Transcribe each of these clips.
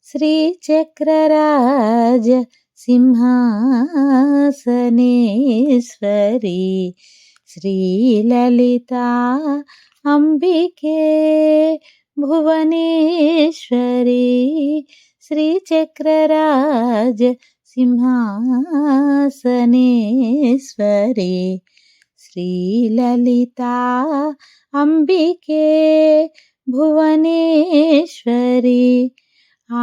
శ్రీచక్రరాజ సింహాసనేశ్వరి శ్రీలలితా అంబికే భువనేశ్వరి శ్రీచక్రరాజ సింహాసనేశ్వరి శ్రీలలితా అంబికే భువనేశ్వరి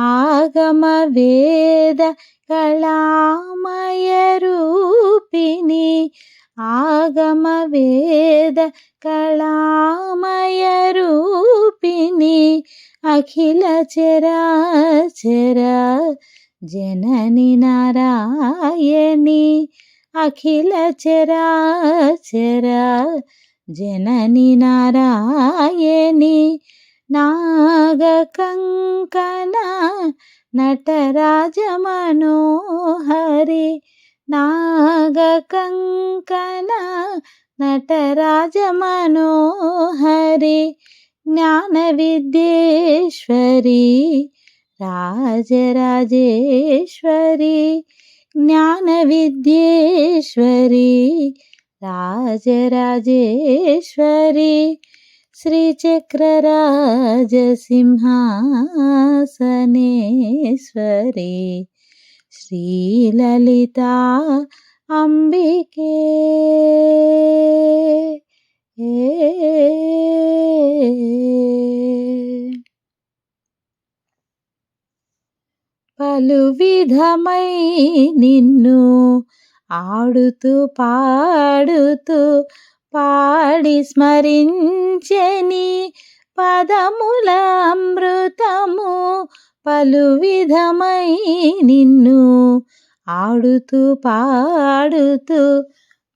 ఆగమ వేద కళామయ రూపిణి ఆగమ వేద కళామయ రూపిణి అఖిల చరాచర జనని నారాయణి అఖిల చరాచర జనని నారాయణి నాగకంకణ నటరాజ మనోహరి నాగకంకణ నటరాజ మనోహరి జ్ఞాన విద్యేశ్వరి రాజరాజేశ్వరి జ్ఞాన విద్యేశ్వరి రాజరాజేశ్వరి శ్రీచక్రరాజ సింహాసనేశ్వరి శ్రీలలితా అంబికే పలు విధమై నిన్ను ఆడుతూ పాడుతూ పాడి స్మరించెని పదముల అమృతము పలు విధమై నిన్ను ఆడుతూ పాడుతూ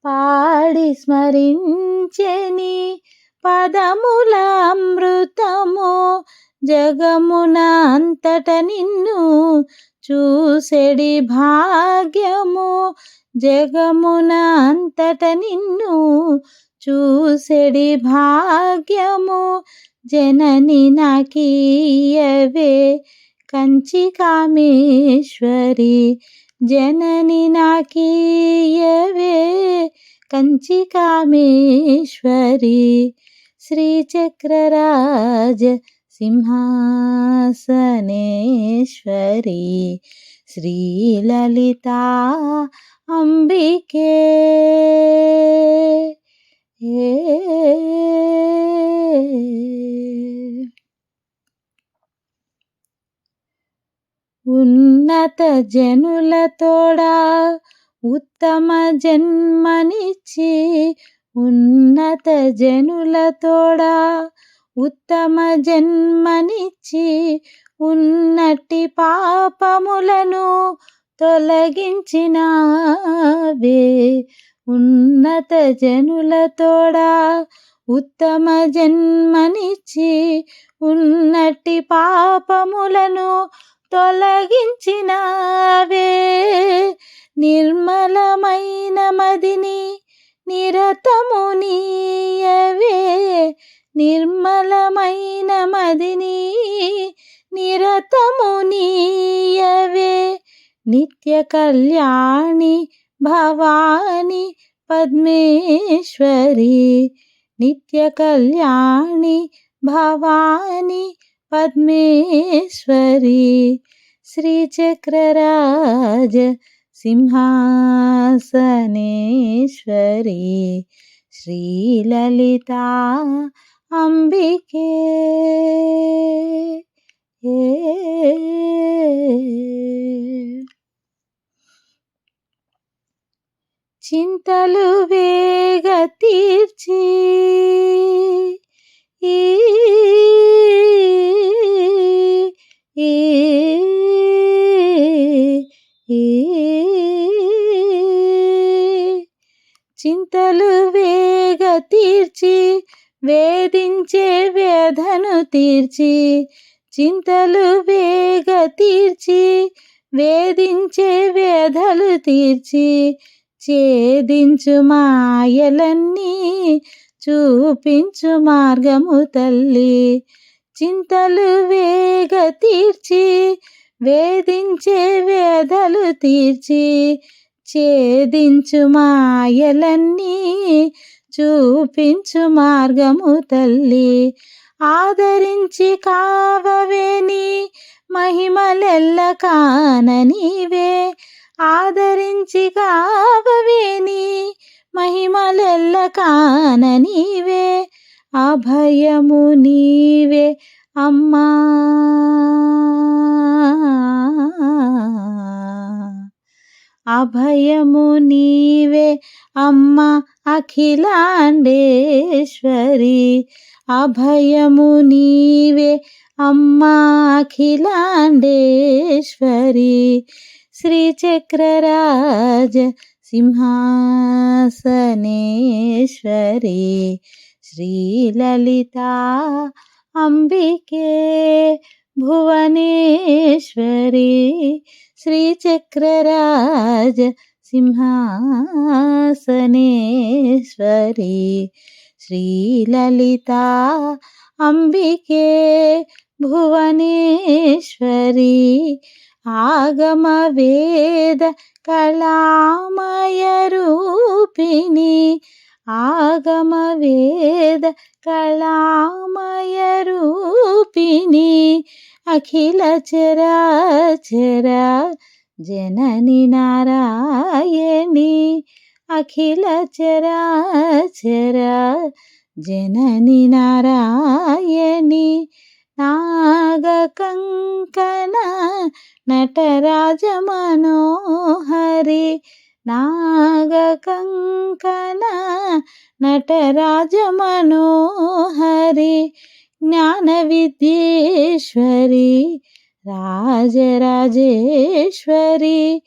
పాడి స్మరించెని పదముల అమృతము జగమున అంతట నిన్ను చూసెడి భాగ్యము జగమున అంతట నిన్ను చూసెడి భాగ్యము జనని నాకీయవే కంచి కామేశ్వరి జనని నాకీయవే కంచి కామేశ్వరి శ్రీచక్రరాజ సింహాసనేశ్వరి శ్రీలలితా అంబికే ఉన్నత జనుల తోడా ఉత్తమ జన్మనిచ్చి ఉన్నత జనుల తోడా ఉత్తమ జన్మనిచ్చి ఉన్నట్టి పాపములను తొలగించినావే ఉన్నత జనుల తోడా ఉత్తమ జన్మనిచ్చి ఉన్నట్టి పాపములను తొలగించినావే నిర్మలమైన మదిని నిరతము నీయవే నిర్మలమైన మదిని నిరతము నీయవే నిత్య కళ్యాణి భవాని పద్మేశ్వరి నిత్య కళ్యాణి భవాని పద్మేశ్వరి శ్రీచక్రరాజ సింహాసనేశ్వరి శ్రీలలితా అంబికే చింతలు వేగ తీర్చి చింతలు వేగ తీర్చి వేధించే వ్యధను తీర్చి చింతలు వేగ తీర్చి వేధించే వ్యధలు తీర్చి ఛేదించు మాయలన్నీ చూపించు మార్గము తల్లి చింతలు వేగ తీర్చి వేధించే వేదలు తీర్చి ఛేదించు మాయలన్నీ చూపించు మార్గము తల్లి. ఆదరించి కావవేని మహిమలెల్ల కాననీవే, ఆదరించి కావవేని మహిమలెల్ల కాననీవే, అభయము నీవే అమ్మా. అభయము నీవే అమ్మ అఖిలాండేశ్వరి, అభయము నీవే అమ్మ అఖిలాండేశ్వరి. శ్రీచక్రరాజ సింహాసనేశ్వరి, శ్రీలలితా అంబికే భువనేశ్వరి. శ్రీచక్రరాజ సింహాసనేశ్వరి, శ్రీలలితా అంబికే భువనేశ్వరి. ఆగమ వేద కళామయ రూపిణి, ఆగమ వేద కళామయ రూపిణి. అఖిల చరాచర జనని నారాయణి, అఖిల చరాచర జనని నారాయణి. నాగకంకణ నటరాజ మనోహరి, నాగకంకణ నటరాజ మనోహరి. జ్ఞాన విద్యేశ్వరి రాజరాజేశ్వరి,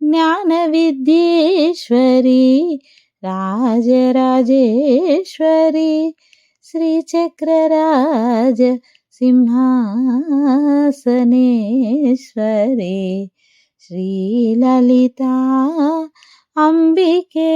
జ్ఞాన విద్యేశ్వరి రాజరాజేశ్వరి. శ్రీచక్రరాజ సింహాసనేశ్వరి, శ్రీలలితా అంబికే.